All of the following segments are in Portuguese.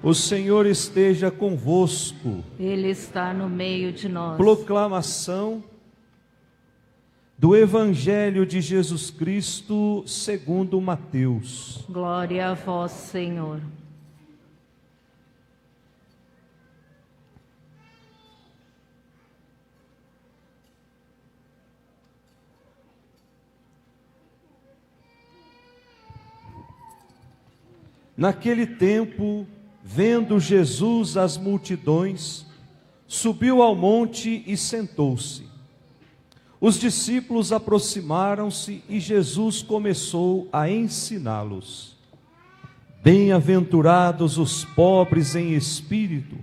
O Senhor esteja convosco. Ele está no meio de nós. Proclamação do Evangelho de Jesus Cristo segundo Mateus. Glória a vós, Senhor. Naquele tempo, vendo Jesus as multidões, subiu ao monte e sentou-se. Os discípulos aproximaram-se e Jesus começou a ensiná-los. Bem-aventurados os pobres em espírito,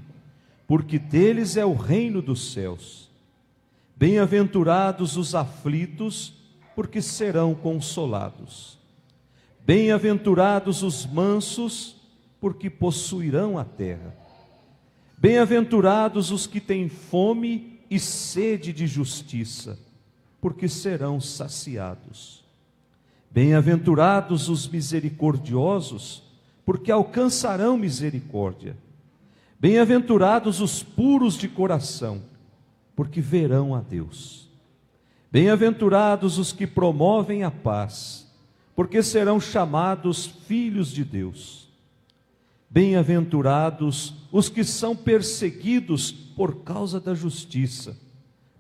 porque deles é o reino dos céus. Bem-aventurados os aflitos, porque serão consolados. Bem-aventurados os mansos, porque possuirão a terra. Bem-aventurados os que têm fome e sede de justiça, porque serão saciados. Bem-aventurados os misericordiosos, porque alcançarão misericórdia. Bem-aventurados os puros de coração, porque verão a Deus. Bem-aventurados os que promovem a paz, porque serão chamados filhos de Deus. Bem-aventurados os que são perseguidos por causa da justiça,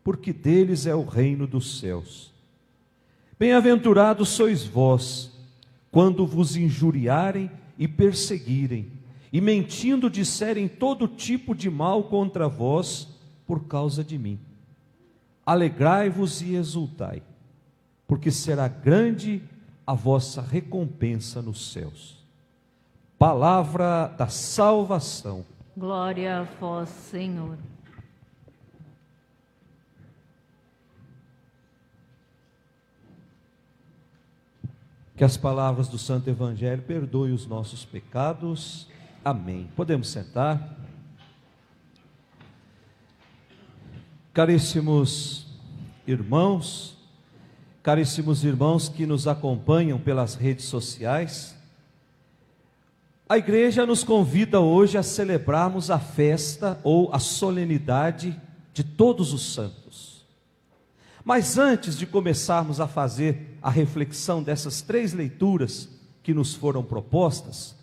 porque deles é o reino dos céus. Bem-aventurados sois vós, quando vos injuriarem e perseguirem, e mentindo disserem todo tipo de mal contra vós, por causa de mim. Alegrai-vos e exultai, porque será grande a vossa recompensa nos céus. Palavra da salvação. Glória a vós, Senhor. Que as palavras do Santo Evangelho perdoem os nossos pecados. Amém. Podemos sentar. Caríssimos irmãos que nos acompanham pelas redes sociais, a igreja nos convida hoje a celebrarmos a festa ou a solenidade de todos os santos. Mas antes de começarmos a fazer a reflexão dessas 3 leituras que nos foram propostas,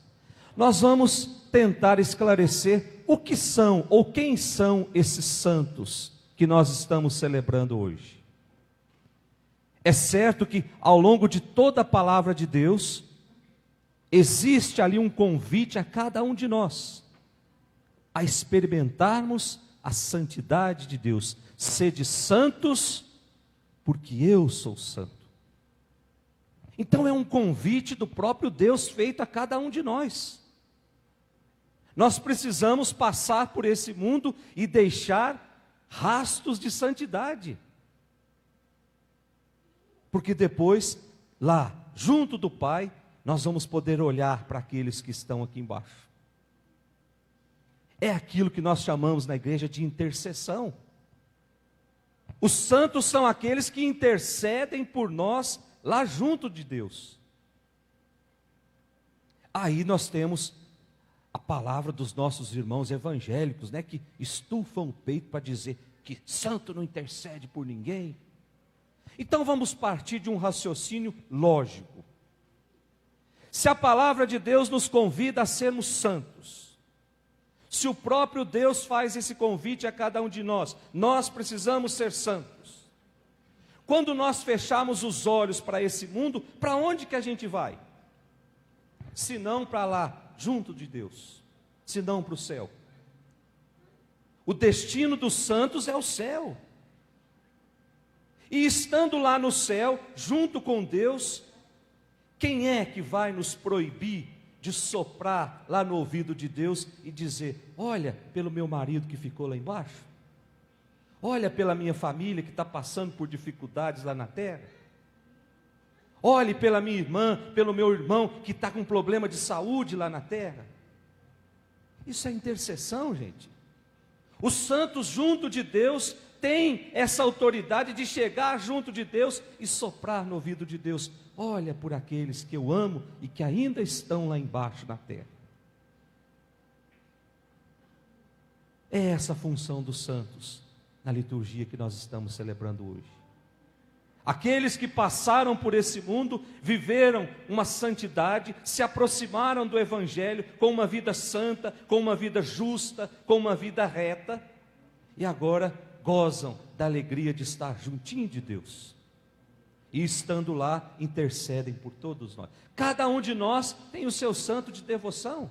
nós vamos tentar esclarecer o que são ou quem são esses santos que nós estamos celebrando hoje. É certo que ao longo de toda a palavra de Deus, existe ali um convite a cada um de nós, a experimentarmos a santidade de Deus. Sede santos, porque eu sou santo. Então é um convite do próprio Deus feito a cada um de nós. Nós precisamos passar por esse mundo e deixar rastros de santidade. Porque depois, lá, junto do Pai, nós vamos poder olhar para aqueles que estão aqui embaixo. É aquilo que nós chamamos na igreja de intercessão. Os santos são aqueles que intercedem por nós lá junto de Deus. Aí nós temos a palavra dos nossos irmãos evangélicos, né, que estufam o peito para dizer que santo não intercede por ninguém. Então vamos partir de um raciocínio lógico. Se a palavra de Deus nos convida a sermos santos, se o próprio Deus faz esse convite a cada um de nós, nós precisamos ser santos. Quando nós fechamos os olhos para esse mundo, para onde que a gente vai? Se não para lá, junto de Deus, se não para o céu. O destino dos santos é o céu. E estando lá no céu, junto com Deus, quem é que vai nos proibir de soprar lá no ouvido de Deus e dizer: olha pelo meu marido que ficou lá embaixo, olha pela minha família que está passando por dificuldades lá na terra, olhe pela minha irmã, pelo meu irmão que está com problema de saúde lá na terra. Isso é intercessão, gente. Os santos junto de Deus têm essa autoridade de chegar junto de Deus e soprar no ouvido de Deus: olha por aqueles que eu amo e que ainda estão lá embaixo na terra. É essa a função dos santos na liturgia que nós estamos celebrando hoje. Aqueles que passaram por esse mundo, viveram uma santidade, se aproximaram do Evangelho com uma vida santa, com uma vida justa, com uma vida reta, e agora gozam da alegria de estar juntinho de Deus. E estando lá, intercedem por todos nós. Cada um de nós tem o seu santo de devoção.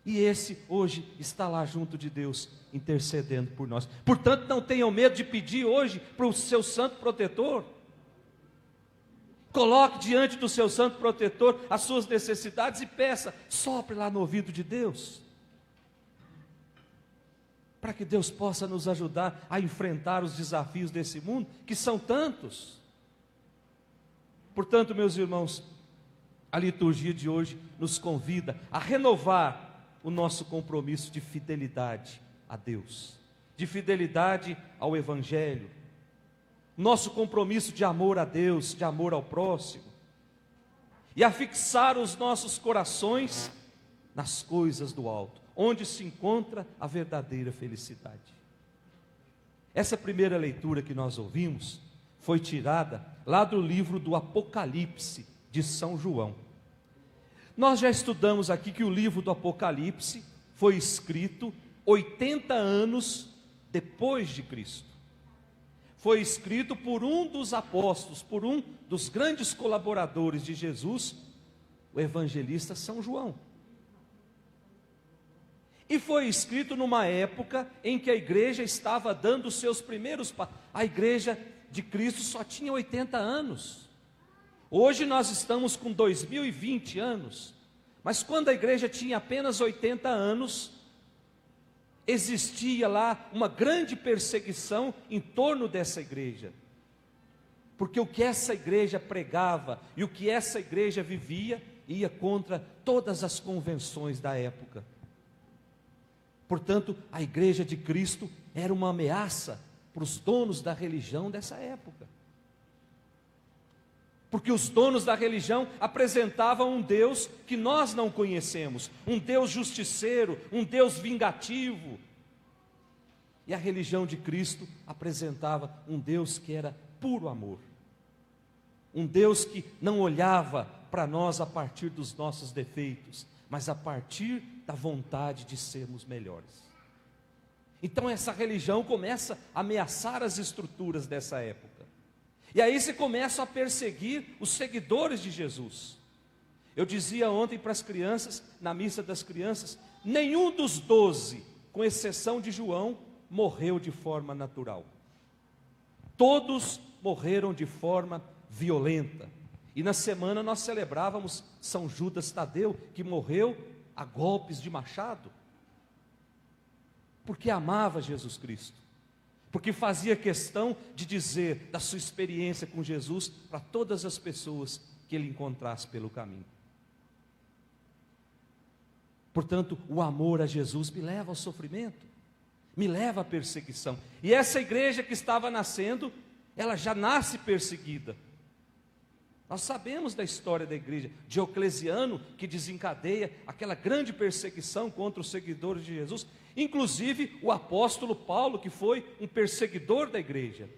E esse hoje está lá junto de Deus, intercedendo por nós. Portanto, não tenham medo de pedir hoje para o seu santo protetor. Coloque diante do seu santo protetor as suas necessidades e peça, sopre lá no ouvido de Deus, para que Deus possa nos ajudar a enfrentar os desafios desse mundo, que são tantos. Portanto, meus irmãos, a liturgia de hoje nos convida a renovar o nosso compromisso de fidelidade a Deus, de fidelidade ao Evangelho, nosso compromisso de amor a Deus, de amor ao próximo, e a fixar os nossos corações nas coisas do alto, onde se encontra a verdadeira felicidade. Essa primeira leitura que nós ouvimos foi tirada lá do livro do Apocalipse de São João. Nós já estudamos aqui que o livro do Apocalipse foi escrito 80 anos depois de Cristo. Foi escrito por um dos apóstolos, por um dos grandes colaboradores de Jesus, o evangelista São João. E foi escrito numa época em que a igreja estava dando os seus primeiros passos. A igreja de Cristo só tinha 80 anos. Hoje nós estamos com 2020 anos. Mas quando a igreja tinha apenas 80 anos, existia lá uma grande perseguição em torno dessa igreja. Porque o que essa igreja pregava e o que essa igreja vivia ia contra todas as convenções da época. Portanto, a igreja de Cristo era uma ameaça para os donos da religião dessa época. Porque os donos da religião apresentavam um Deus que nós não conhecemos, um Deus justiceiro, um Deus vingativo. E a religião de Cristo apresentava um Deus que era puro amor, um Deus que não olhava para nós a partir dos nossos defeitos, mas a partir da vontade de sermos melhores. Então essa religião começa a ameaçar as estruturas dessa época. E aí se começam a perseguir os seguidores de Jesus. Eu dizia ontem para as crianças, na missa das crianças, nenhum dos 12, com exceção de João, morreu de forma natural. Todos morreram de forma violenta. E na semana nós celebrávamos São Judas Tadeu, que morreu a golpes de machado, porque amava Jesus Cristo, porque fazia questão de dizer da sua experiência com Jesus para todas as pessoas que ele encontrasse pelo caminho. Portanto, o amor a Jesus me leva ao sofrimento, me leva à perseguição. E essa igreja que estava nascendo, ela já nasce perseguida. Nós sabemos da história da igreja, Diocleciano, que desencadeia aquela grande perseguição contra os seguidores de Jesus, inclusive o apóstolo Paulo, que foi um perseguidor da igreja,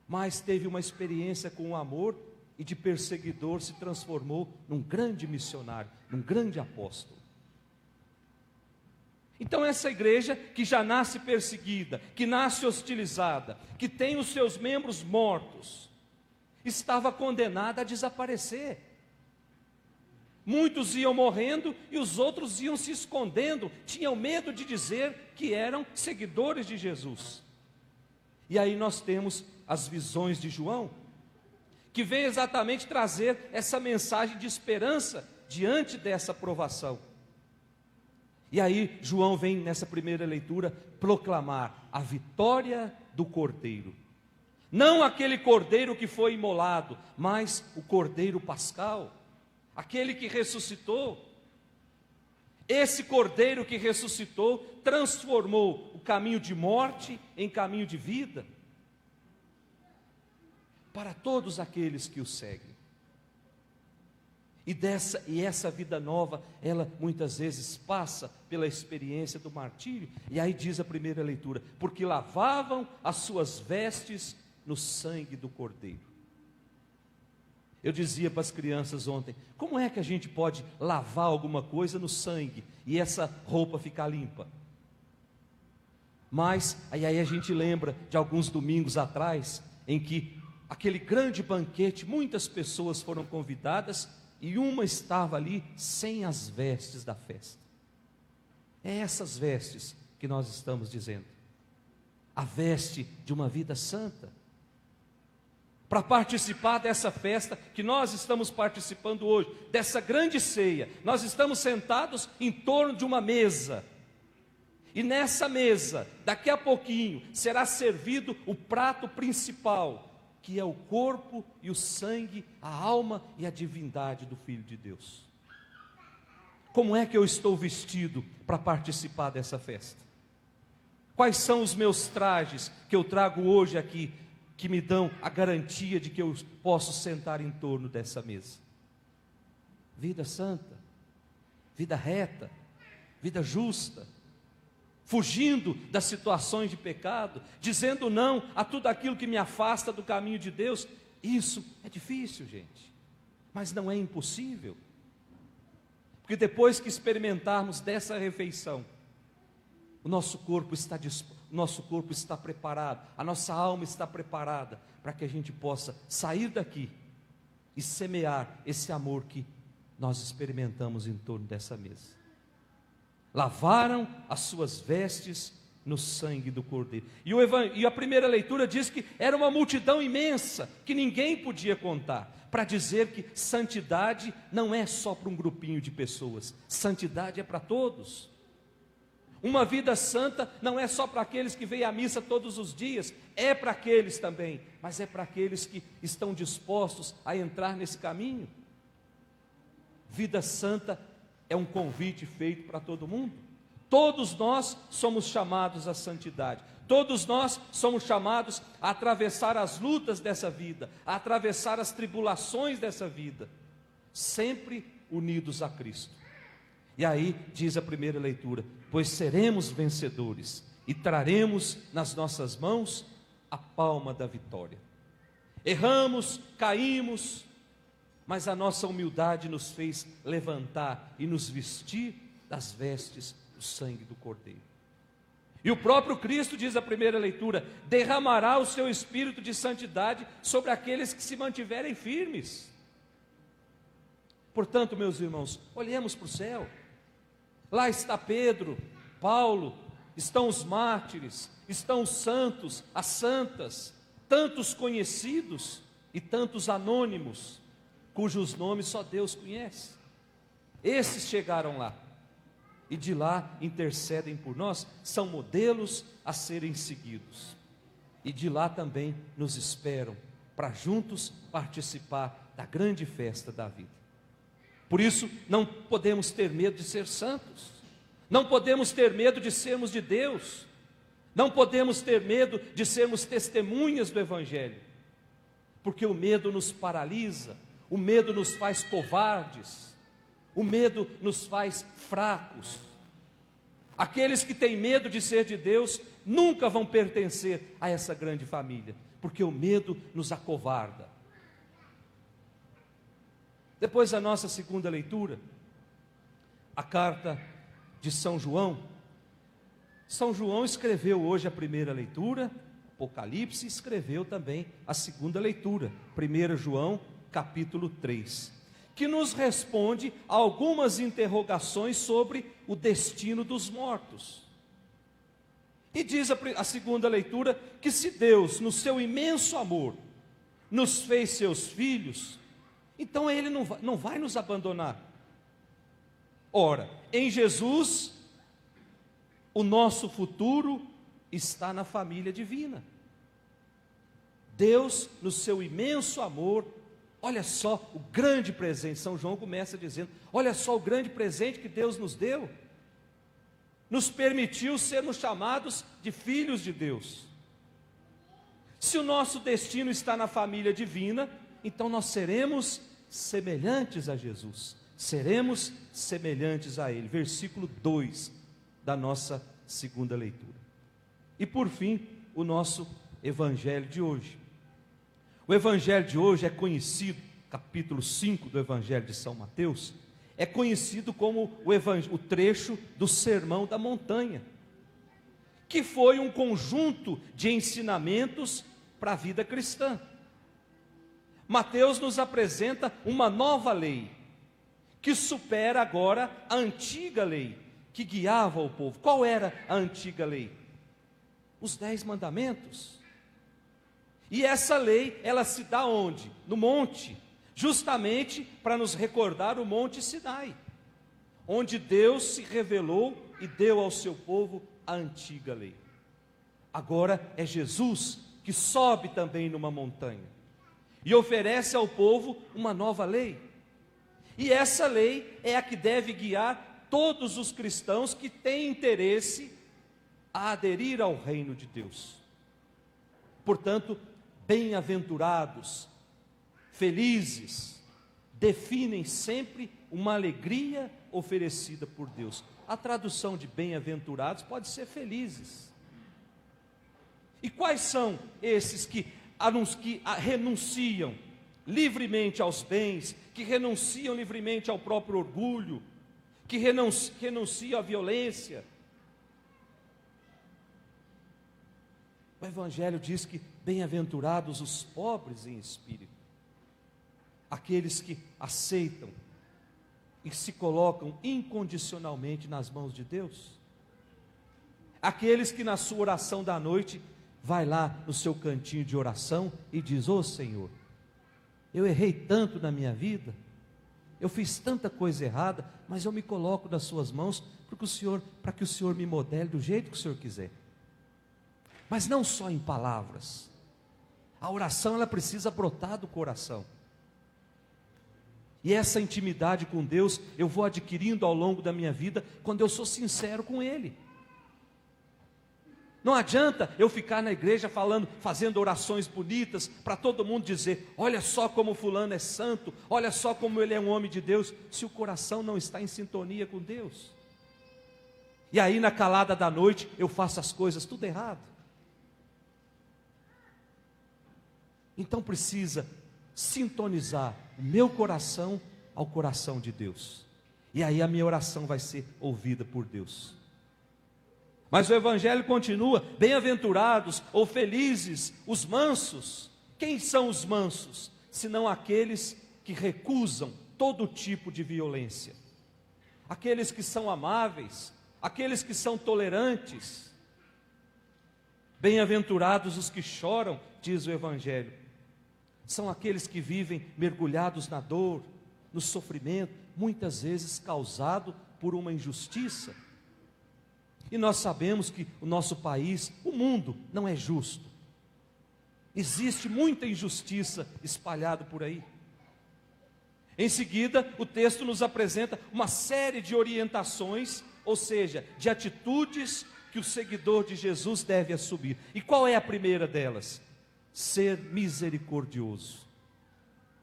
mas teve uma experiência com o amor e de perseguidor se transformou num grande missionário, num grande apóstolo. Então essa igreja que já nasce perseguida, que nasce hostilizada, que tem os seus membros mortos, estava condenada a desaparecer. Muitos iam morrendo e os outros iam se escondendo, tinham medo de dizer que eram seguidores de Jesus. E aí nós temos as visões de João, que vem exatamente trazer essa mensagem de esperança diante dessa provação. E aí João vem nessa primeira leitura proclamar a vitória do Cordeiro. Não aquele cordeiro que foi imolado, mas o cordeiro pascal, aquele que ressuscitou. Esse cordeiro que ressuscitou transformou o caminho de morte em caminho de vida para todos aqueles que o seguem. E essa vida nova, ela muitas vezes passa pela experiência do martírio. E aí diz a primeira leitura: porque lavavam as suas vestes no sangue do Cordeiro. Eu dizia para as crianças ontem: como é que a gente pode lavar alguma coisa no sangue e essa roupa ficar limpa? Mas aí a gente lembra de alguns domingos atrás, em que aquele grande banquete, muitas pessoas foram convidadas, e uma estava ali sem as vestes da festa. É essas vestes que nós estamos dizendo, a veste de uma vida santa. Para participar dessa festa que nós estamos participando hoje, dessa grande ceia, nós estamos sentados em torno de uma mesa, e nessa mesa, daqui a pouquinho, será servido o prato principal, que é o corpo e o sangue, a alma e a divindade do Filho de Deus. Como é que eu estou vestido para participar dessa festa? Quais são os meus trajes que eu trago hoje aqui, que me dão a garantia de que eu posso sentar em torno dessa mesa? Vida santa, vida reta, vida justa, fugindo das situações de pecado, dizendo não a tudo aquilo que me afasta do caminho de Deus. Isso é difícil, gente, mas não é impossível, porque depois que experimentarmos dessa refeição, o nosso corpo está preparado, a nossa alma está preparada para que a gente possa sair daqui e semear esse amor que nós experimentamos em torno dessa mesa. Lavaram as suas vestes no sangue do Cordeiro. E a primeira leitura diz que era uma multidão imensa, que ninguém podia contar, para dizer que santidade não é só para um grupinho de pessoas, santidade é para todos. Uma vida santa não é só para aqueles que vêm à missa todos os dias, é para aqueles também, mas é para aqueles que estão dispostos a entrar nesse caminho. Vida santa é um convite feito para todo mundo. Todos nós somos chamados à santidade. Todos nós somos chamados a atravessar as lutas dessa vida, a atravessar as tribulações dessa vida, sempre unidos a Cristo. E aí diz a primeira leitura: pois seremos vencedores e traremos nas nossas mãos a palma da vitória. Erramos, caímos, mas a nossa humildade nos fez levantar e nos vestir das vestes do sangue do Cordeiro. E o próprio Cristo, diz a primeira leitura, derramará o seu espírito de santidade sobre aqueles que se mantiverem firmes. Portanto, meus irmãos, olhemos para o céu. Lá está Pedro, Paulo, estão os mártires, estão os santos, as santas, tantos conhecidos e tantos anônimos, cujos nomes só Deus conhece. Esses chegaram lá, e de lá intercedem por nós, são modelos a serem seguidos, e de lá também nos esperam, para juntos participar da grande festa da vida. Por isso, não podemos ter medo de ser santos, não podemos ter medo de sermos de Deus, não podemos ter medo de sermos testemunhas do Evangelho, porque o medo nos paralisa, o medo nos faz covardes, o medo nos faz fracos. Aqueles que têm medo de ser de Deus nunca vão pertencer a essa grande família, porque o medo nos acovarda. Depois da nossa segunda leitura, a carta de São João. São João escreveu hoje a primeira leitura, Apocalipse, escreveu também a segunda leitura, 1 João capítulo 3, que nos responde a algumas interrogações sobre o destino dos mortos. E diz a segunda leitura que se Deus, no seu imenso amor, nos fez seus filhos, então Ele não vai nos abandonar. Ora, em Jesus, o nosso futuro está na família divina. Deus, no seu imenso amor, olha só o grande presente. São João começa dizendo: olha só o grande presente que Deus nos deu. Nos permitiu sermos chamados de filhos de Deus. Se o nosso destino está na família divina, então nós seremos semelhantes a Jesus. Seremos semelhantes a Ele. Versículo 2 da nossa segunda leitura. E por fim, o nosso evangelho de hoje. O evangelho de hoje é conhecido, capítulo 5 do evangelho de São Mateus, é conhecido como o trecho do Sermão da Montanha, que foi um conjunto de ensinamentos para a vida cristã. Mateus nos apresenta uma nova lei, que supera agora a antiga lei, que guiava o povo. Qual era a antiga lei? Os 10 mandamentos. E essa lei, ela se dá onde? No monte, justamente para nos recordar o Monte Sinai, onde Deus se revelou e deu ao seu povo a antiga lei. Agora é Jesus que sobe também numa montanha e oferece ao povo uma nova lei. E essa lei é a que deve guiar todos os cristãos que têm interesse a aderir ao reino de Deus. Portanto, bem-aventurados, felizes, definem sempre uma alegria oferecida por Deus. A tradução de bem-aventurados pode ser felizes. E quais são esses que renunciam livremente aos bens, que renunciam livremente ao próprio orgulho, que renunciam à violência? O Evangelho diz que bem-aventurados os pobres em espírito, aqueles que aceitam e se colocam incondicionalmente nas mãos de Deus, aqueles que na sua oração da noite vai lá no seu cantinho de oração e diz: ô Senhor, eu errei tanto na minha vida, eu fiz tanta coisa errada, mas eu me coloco nas suas mãos para que o Senhor me modele do jeito que o Senhor quiser. Mas não só em palavras, a oração ela precisa brotar do coração. E essa intimidade com Deus eu vou adquirindo ao longo da minha vida quando eu sou sincero com Ele. Não adianta eu ficar na igreja fazendo orações bonitas para todo mundo dizer: olha só como fulano é santo, olha só como ele é um homem de Deus, se o coração não está em sintonia com Deus. E aí na calada da noite eu faço as coisas tudo errado. Então precisa sintonizar o meu coração ao coração de Deus. E aí a minha oração vai ser ouvida por Deus. Mas o Evangelho continua: bem-aventurados ou felizes os mansos. Quem são os mansos? Senão aqueles que recusam todo tipo de violência. Aqueles que são amáveis, aqueles que são tolerantes. Bem-aventurados os que choram, diz o Evangelho. São aqueles que vivem mergulhados na dor, no sofrimento, muitas vezes causado por uma injustiça. E nós sabemos que o nosso país, o mundo, não é justo. Existe muita injustiça espalhada por aí. Em seguida, o texto nos apresenta uma série de orientações, ou seja, de atitudes que o seguidor de Jesus deve assumir. E qual é a primeira delas? Ser misericordioso,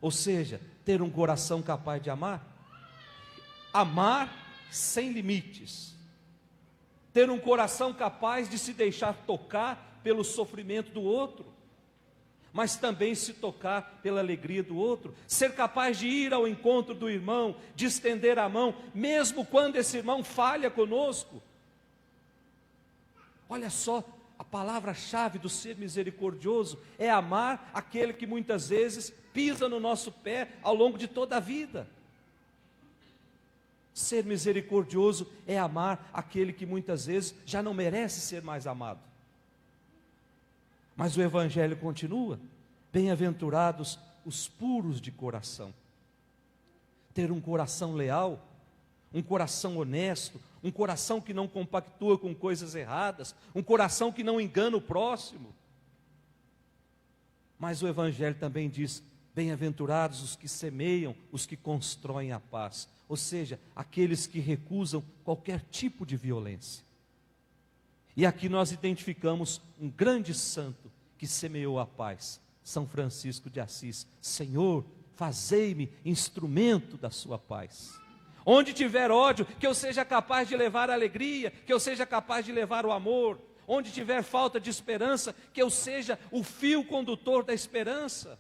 ou seja, ter um coração capaz de amar, amar sem limites, ter um coração capaz de se deixar tocar pelo sofrimento do outro, mas também se tocar pela alegria do outro, ser capaz de ir ao encontro do irmão, de estender a mão, mesmo quando esse irmão falha conosco. Olha só, a palavra-chave do ser misericordioso é amar aquele que muitas vezes pisa no nosso pé ao longo de toda a vida. Ser misericordioso é amar aquele que muitas vezes já não merece ser mais amado. Mas o Evangelho continua: bem-aventurados os puros de coração. Ter um coração leal, um coração honesto, um coração que não compactua com coisas erradas, um coração que não engana o próximo. Mas o Evangelho também diz: bem-aventurados os que semeiam, os que constroem a paz. Ou seja, aqueles que recusam qualquer tipo de violência. E aqui nós identificamos um grande santo que semeou a paz, São Francisco de Assis. Senhor, fazei-me instrumento da sua paz. Onde tiver ódio, que eu seja capaz de levar a alegria, que eu seja capaz de levar o amor. Onde tiver falta de esperança, que eu seja o fio condutor da esperança.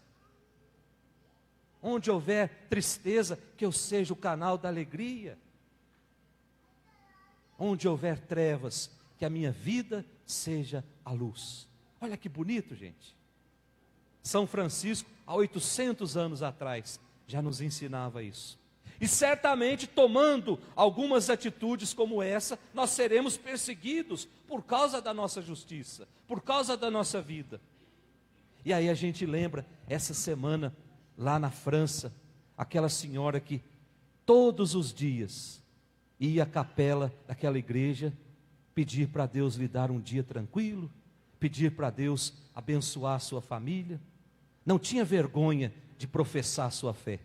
Onde houver tristeza, que eu seja o canal da alegria. Onde houver trevas, que a minha vida seja a luz. Olha que bonito, gente. São Francisco, há 800 anos atrás, já nos ensinava isso. E certamente, tomando algumas atitudes como essa, nós seremos perseguidos por causa da nossa justiça, por causa da nossa vida. E aí a gente lembra, essa semana, lá na França, aquela senhora que todos os dias ia à capela daquela igreja, pedir para Deus lhe dar um dia tranquilo, pedir para Deus abençoar a sua família. Não tinha vergonha de professar a sua fé.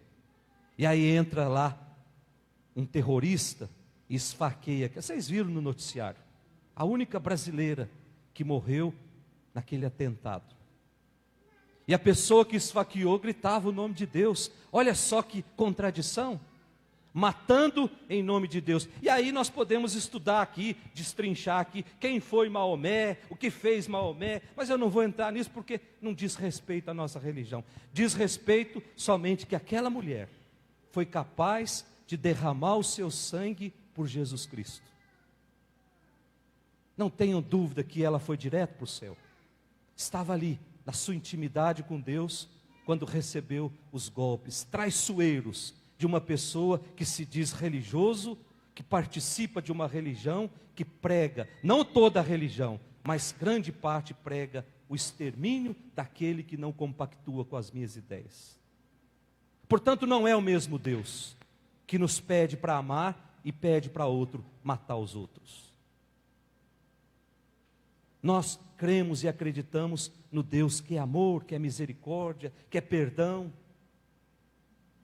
E aí entra lá um terrorista e esfaqueia, que vocês viram no noticiário, a única brasileira que morreu naquele atentado. E a pessoa que esfaqueou gritava o nome de Deus. Olha só que contradição. Matando em nome de Deus. E aí nós podemos estudar aqui, destrinchar aqui, quem foi Maomé, o que fez Maomé, mas eu não vou entrar nisso porque não diz respeito à nossa religião. Diz respeito somente que aquela mulher foi capaz de derramar o seu sangue por Jesus Cristo. Não tenham dúvida que ela foi direto para o céu. Estava ali, na sua intimidade com Deus, quando recebeu os golpes traiçoeiros de uma pessoa que se diz religioso, que participa de uma religião, que prega, não toda a religião, mas grande parte prega o extermínio daquele que não compactua com as minhas ideias. Portanto, não é o mesmo Deus que nos pede para amar e pede para outro matar os outros. Nós cremos e acreditamos no Deus que é amor, que é misericórdia, que é perdão.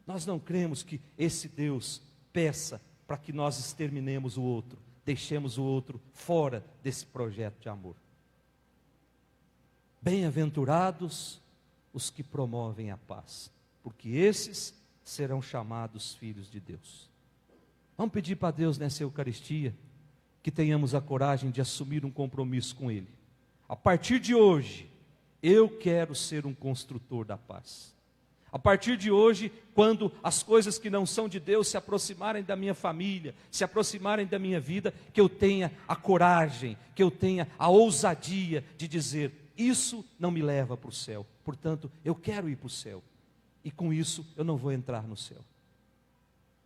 Nós não cremos que esse Deus peça para que nós exterminemos o outro, deixemos o outro fora desse projeto de amor. Bem-aventurados os que promovem a paz, porque esses serão chamados filhos de Deus. Vamos pedir para Deus nessa Eucaristia que tenhamos a coragem de assumir um compromisso com Ele. A partir de hoje, eu quero ser um construtor da paz. A partir de hoje, quando as coisas que não são de Deus se aproximarem da minha família, se aproximarem da minha vida, que eu tenha a coragem, que eu tenha a ousadia de dizer, isso não me leva para o céu, portanto, eu quero ir para o céu. E com isso, eu não vou entrar no céu.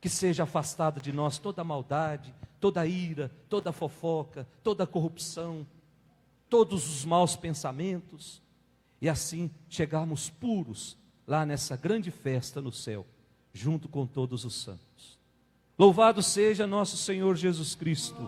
Que seja afastada de nós toda a maldade, toda a ira, toda a fofoca, toda a corrupção, todos os maus pensamentos, e assim chegarmos puros lá nessa grande festa no céu, junto com todos os santos. Louvado seja nosso Senhor Jesus Cristo.